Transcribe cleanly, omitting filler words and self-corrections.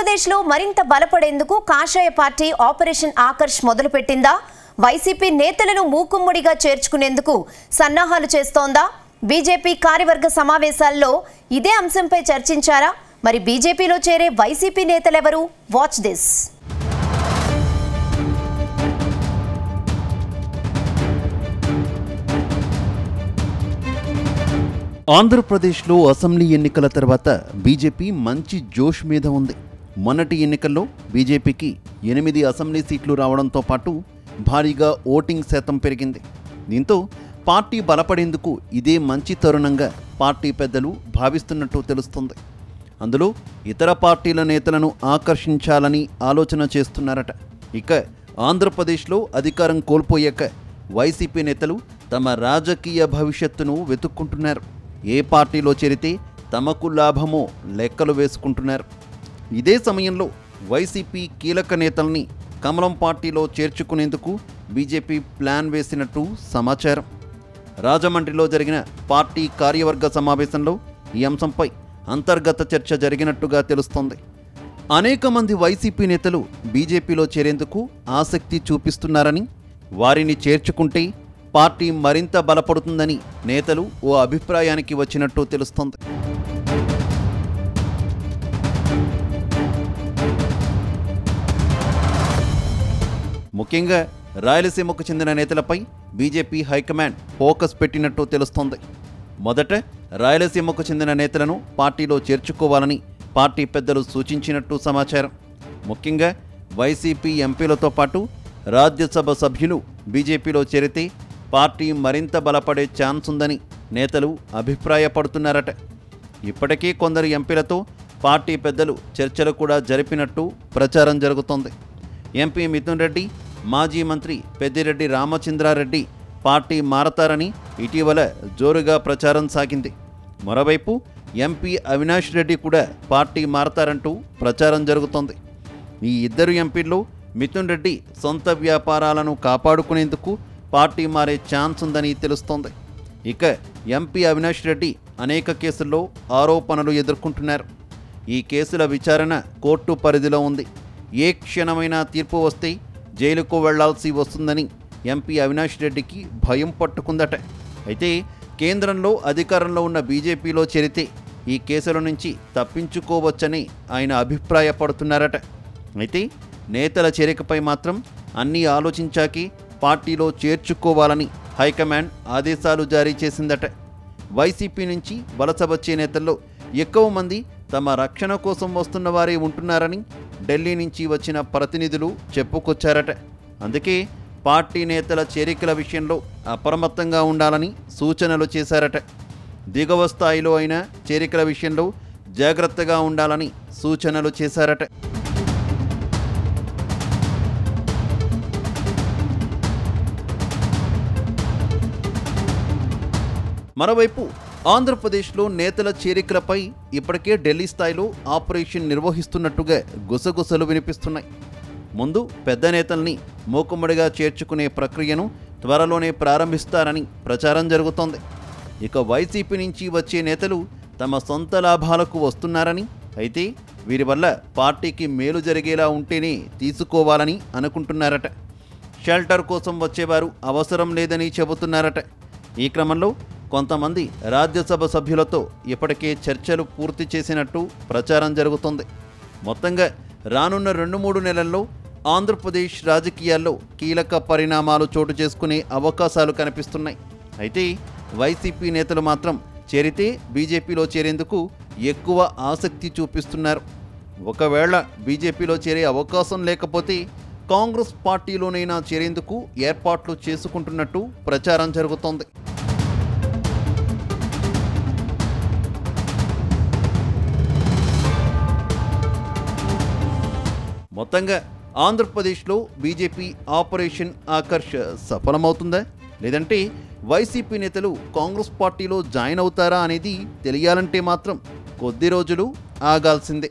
ఆంధ్రప్రదేశ్లో మరింత బలపడేందుకు కాషాయ పార్టీ ఆపరేషన్ ఆకర్ష్ మొదలుపెట్టిందా? వైసీపీ నేతలను మూకుమ్మడిగా చేర్చుకునేందుకు సన్నాహాలు చేస్తోందా? బీజేపీ కార్యవర్గ సమావేశాల్లో ఇదే అంశంపై చర్చించారా? మరి బీజేపీలో చేరే వైసీపీ నేతలెవరు? Watch this. ఆంధ్రప్రదేశ్లో అసెంబ్లీ ఎన్నికల తర్వాత బీజేపీ మంచి జోష్ మీద ఉంది. మొన్నటి ఎన్నికల్లో బీజేపీకి 8 అసెంబ్లీ సీట్లు రావడంతో పాటు భారీగా ఓటింగ్ శాతం పెరిగింది. దీంతో పార్టీ బలపడేందుకు ఇదే మంచి తరుణంగా పార్టీ పెద్దలు భావిస్తున్నట్టు తెలుస్తుంది. అందులో ఇతర పార్టీల నేతలను ఆకర్షించాలని ఆలోచన చేస్తున్నారట. ఇక ఆంధ్రప్రదేశ్లో అధికారం కోల్పోయాక వైసీపీ నేతలు తమ రాజకీయ భవిష్యత్తును వెతుక్కుంటున్నారు. ఏ పార్టీలో చేరితే తమకు లాభమో లెక్కలు వేసుకుంటున్నారు. ఇదే సమయంలో వైసీపీ కీలక నేతల్ని కమలం పార్టీలో చేర్చుకునేందుకు బీజేపీ ప్లాన్ వేసినట్టు సమాచారం. రాజమండ్రిలో జరిగిన పార్టీ కార్యవర్గ సమావేశంలో ఈ అంశంపై అంతర్గత చర్చ జరిగినట్టుగా తెలుస్తోంది. అనేక మంది వైసీపీ నేతలు బీజేపీలో చేరేందుకు ఆసక్తి చూపిస్తున్నారని, వారిని చేర్చుకుంటే పార్టీ మరింత బలపడుతుందని నేతలు ఓ అభిప్రాయానికి వచ్చినట్టు తెలుస్తోంది. ముఖ్యంగా రాయలసీమకు చెందిన నేతలపై బీజేపీ హైకమాండ్ ఫోకస్ పెట్టినట్టు తెలుస్తోంది. మొదట రాయలసీమకు చెందిన నేతలను పార్టీలో చేర్చుకోవాలని పార్టీ పెద్దలు సూచించినట్టు సమాచారం. ముఖ్యంగా వైసీపీ ఎంపీలతో పాటు రాజ్యసభ సభ్యులు బీజేపీలో చేరితే పార్టీ మరింత బలపడే ఛాన్స్ ఉందని నేతలు అభిప్రాయపడుతున్నారట. ఇప్పటికే కొందరు ఎంపీలతో పార్టీ పెద్దలు చర్చలు కూడా జరిపినట్టు ప్రచారం జరుగుతోంది. ఎంపీ మిథున్ రెడ్డి, మాజీ మంత్రి పెద్దిరెడ్డి రామచంద్రారెడ్డి పార్టీ మారతారని ఇటీవల జోరుగా ప్రచారం సాగింది. మరోవైపు ఎంపీ అవినాష్ రెడ్డి కూడా పార్టీ మారతారంటూ ప్రచారం జరుగుతోంది. ఈ ఇద్దరు ఎంపీల్లో మిథున్ రెడ్డి సొంత వ్యాపారాలను కాపాడుకునేందుకు పార్టీ మారే ఛాన్స్ ఉందని తెలుస్తోంది. ఇక ఎంపీ అవినాష్ రెడ్డి అనేక కేసుల్లో ఆరోపణలు ఎదుర్కొంటున్నారు. ఈ కేసుల విచారణ కోర్టు పరిధిలో ఉంది. ఏ క్షణమైనా తీర్పు వస్తే జైలుకు వెళ్లాల్సి వస్తుందని ఎంపీ అవినాష్ రెడ్డికి భయం పట్టుకుందట. అయితే కేంద్రంలో అధికారంలో ఉన్న బీజేపీలో చేరితే ఈ కేసుల నుంచి తప్పించుకోవచ్చని ఆయన అభిప్రాయపడుతున్నారట. అయితే నేతల చేరికపై మాత్రం అన్నీ ఆలోచించాకే పార్టీలో చేర్చుకోవాలని హైకమాండ్ ఆదేశాలు జారీ చేసిందట. వైసీపీ నుంచి వలస వచ్చే నేతల్లో ఎక్కువ మంది తమ రక్షణ కోసం వస్తున్న వారే ఉంటున్నారని ఢిల్లీ నుంచి వచ్చిన ప్రతినిధులు చెప్పుకొచ్చారట. అందుకే పార్టీ నేతల చేరికల విషయంలో అప్రమత్తంగా ఉండాలని సూచనలు చేశారట. దిగువ స్థాయిలో అయిన చేరికల విషయంలో జాగ్రత్తగా ఉండాలని సూచనలు చేశారట. మరోవైపు ఆంధ్రప్రదేశ్లో నేతల చేరికలపై ఇప్పటికే ఢిల్లీ స్థాయిలో ఆపరేషన్ నిర్వహిస్తున్నట్టుగా గుసగుసలు వినిపిస్తున్నాయి. ముందు పెద్ద నేతల్ని మూకుమ్మడిగా చేర్చుకునే ప్రక్రియను త్వరలోనే ప్రారంభిస్తారని ప్రచారం జరుగుతోంది. ఇక వైసీపీ నుంచి వచ్చే నేతలు తమ సొంత లాభాలకు వస్తున్నారని, అయితే వీరి వల్ల పార్టీకి మేలు జరిగేలా ఉంటేనే తీసుకోవాలని అనుకుంటున్నారట. షెల్టర్ కోసం వచ్చేవారు అవసరం లేదని చెబుతున్నారట. ఈ క్రమంలో కొంతమంది రాజ్యసభ సభ్యులతో ఇప్పటికే చర్చలు పూర్తి చేసినట్టు ప్రచారం జరుగుతుంది. మొత్తంగా రానున్న 2-3 నెలల్లో ఆంధ్రప్రదేశ్ రాజకీయాల్లో కీలక పరిణామాలు చోటు చేసుకునే అవకాశాలు కనిపిస్తున్నాయి. అయితే వైసీపీ నేతలు మాత్రం చేరితే బీజేపీలో చేరేందుకు ఎక్కువ ఆసక్తి చూపిస్తున్నారు. ఒకవేళ బీజేపీలో చేరే అవకాశం లేకపోతే కాంగ్రెస్ పార్టీలోనైనా చేరేందుకు ఏర్పాట్లు చేసుకుంటున్నట్టు ప్రచారం జరుగుతోంది. మొత్తంగా ఆంధ్రప్రదేశ్లో బీజేపీ ఆపరేషన్ ఆకర్ష్ సఫలమవుతుందా, లేదంటే వైసీపీ నేతలు కాంగ్రెస్ పార్టీలో జాయిన్ అవుతారా అనేది తెలియాలంటే మాత్రం కొద్ది రోజులు ఆగాల్సిందే.